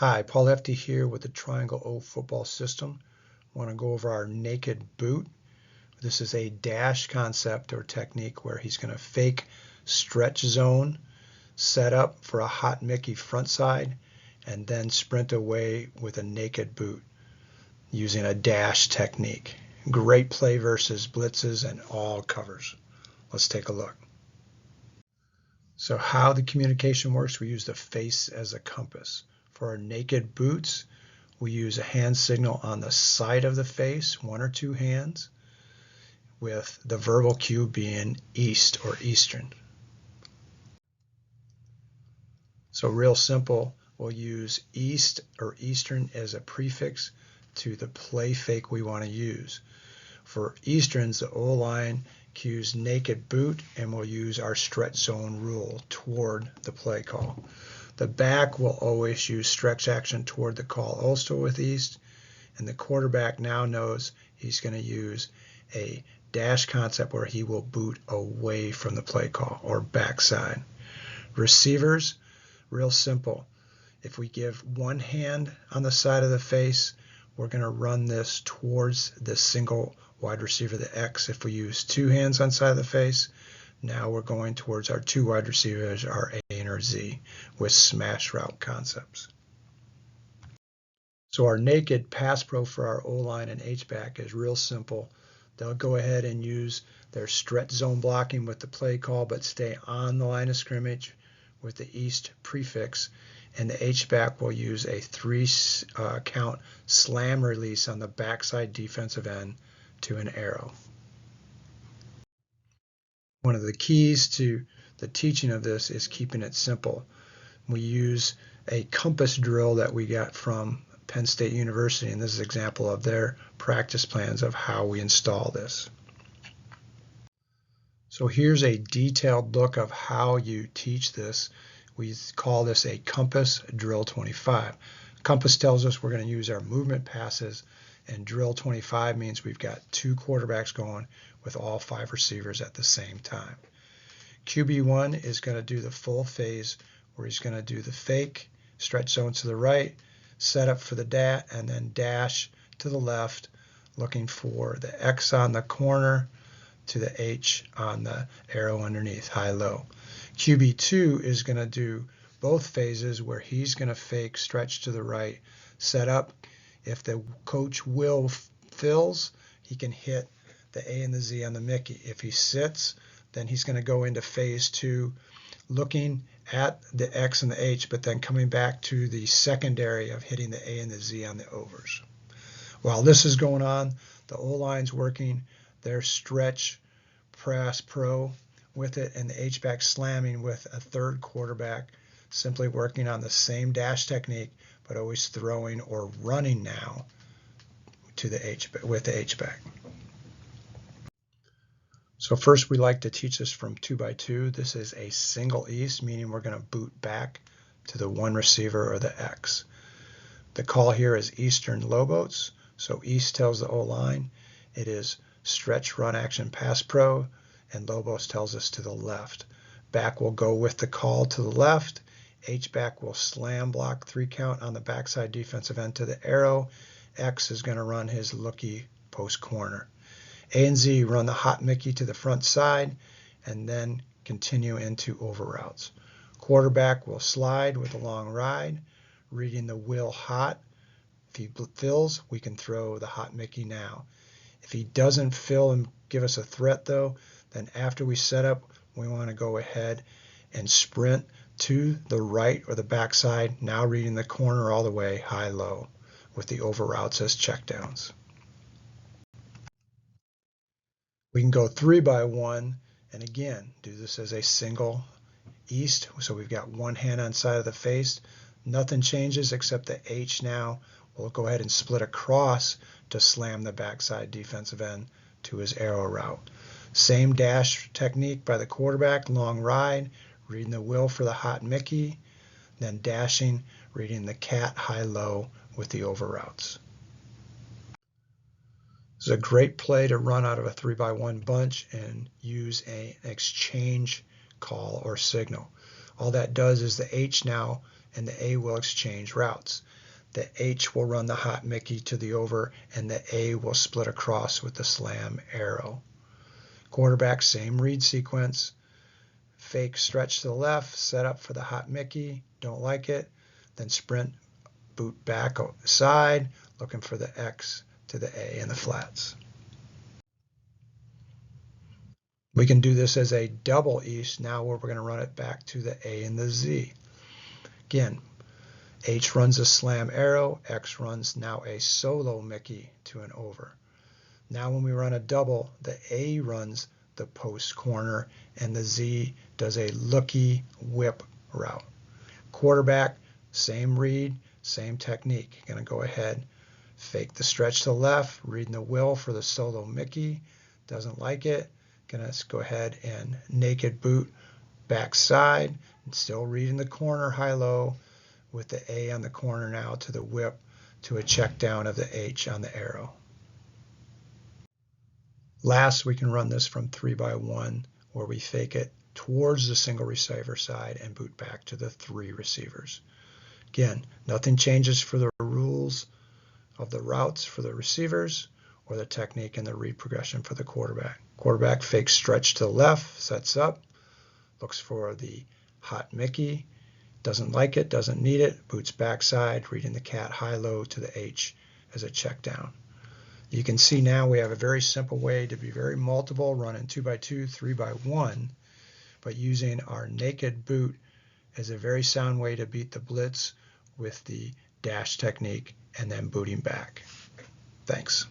Hi, Paul Hefty here with the Triangle O football system. I want to go over our naked boot. This is a dash concept or technique where he's going to fake stretch zone, set up for a hot Mickey frontside, and then sprint away with a naked boot using a dash technique. Great play versus blitzes and all covers. Let's take a look. So how the communication works, we use the face as a compass. For our naked boots, we use a hand signal on the side of the face, one or two hands, with the verbal cue being east or eastern. So real simple, we'll use east or eastern as a prefix to the play fake we want to use. For easterns, the O-line cues naked boot, and we'll use our stretch zone rule toward the play call. The back will always use stretch action toward the call also with east, and the quarterback now knows he's going to use a dash concept where he will boot away from the play call or backside. Receivers, real simple. If we give one hand on the side of the face, we're going to run this towards the single wide receiver, the X. If we use two hands on side of the face, now we're going towards our two wide receivers, our A and our Z, with smash route concepts. So our naked pass pro for our O-line and H-back is real simple. They'll go ahead and use their stretch zone blocking with the play call, but stay on the line of scrimmage with the east prefix, and the H-back will use a three count slam release on the backside defensive end to an arrow. One of the keys to the teaching of this is keeping it simple. We use a compass drill that we got from Penn State University, and this is an example of their practice plans of how we install this. So here's a detailed look of how you teach this. We call this a compass drill 25. Compass tells us we're going to use our movement passes, and drill 25 means we've got two quarterbacks going with all five receivers at the same time. QB1 is going to do the full phase where he's going to do the fake, stretch zone to the right, set up for the dash, and then dash to the left, looking for the X on the corner to the H on the arrow underneath, high-low. QB2 is going to do both phases where he's going to fake, stretch to the right, set up. If the coach will fills, he can hit the A and the Z on the Mickey. If he sits, then he's going to go into phase two, looking at the X and the H, but then coming back to the secondary of hitting the A and the Z on the overs. While this is going on, the O-line's working their stretch press pro with it, and the H-back slamming with a third quarterback, simply working on the same dash technique, but always throwing or running now to the with the H-back. So first we like to teach this from 2x2. This is a single east, meaning we're going to boot back to the one receiver or the X. The call here is Eastern Lobos. So east tells the O-line it is stretch run action pass pro, and Lobos tells us to the left. Back will go with the call to the left. H-back will slam block 3 count on the backside defensive end to the arrow. X is going to run his looky post corner. A and Z run the hot Mickey to the front side and then continue into over routes. Quarterback will slide with a long ride, reading the will hot. If he fills, we can throw the hot Mickey now. If he doesn't fill and give us a threat though, then after we set up, we want to go ahead and sprint to the right or the backside, now reading the corner all the way, high-low, with the over routes as checkdowns. We can go 3x1, and again, do this as a single east, so we've got one hand on side of the face. Nothing changes except the H now will go ahead and split across to slam the backside defensive end to his arrow route. Same dash technique by the quarterback, long ride, reading the will for the hot Mickey, then dashing, reading the cat high-low with the over routes. This is a great play to run out of a 3x1 bunch and use an exchange call or signal. All that does is the H now and the A will exchange routes. The H will run the hot Mickey to the over, and the A will split across with the slam arrow. Quarterback, same read sequence. Fake stretch to the left, set up for the hot Mickey, don't like it. Then sprint, boot back side, looking for the X to the A in the flats. We can do this as a double east now where we're going to run it back to the A and the Z. Again, H runs a slam arrow, X runs now a solo Mickey to an over. Now when we run a double, the A runs the post corner and the Z does a looky whip route. Quarterback, same read, same technique. Going to go ahead, fake the stretch to the left, reading the will for the solo Mickey, doesn't like it. Going to go ahead and naked boot backside, and still reading the corner high-low with the A on the corner now to the whip to a check down of the H on the arrow. Last, we can run this from 3x1 where we fake it towards the single receiver side and boot back to the 3 receivers. Again, nothing changes for the rules of the routes for the receivers or the technique and the read progression for the quarterback. Quarterback fakes stretch to the left, sets up, looks for the hot Mickey, doesn't like it, doesn't need it, boots backside, reading the cat high-low to the H as a check down. You can see now we have a very simple way to be very multiple, running 2x2, 3x1, but using our naked boot as a very sound way to beat the blitz with the dash technique and then booting back. Thanks.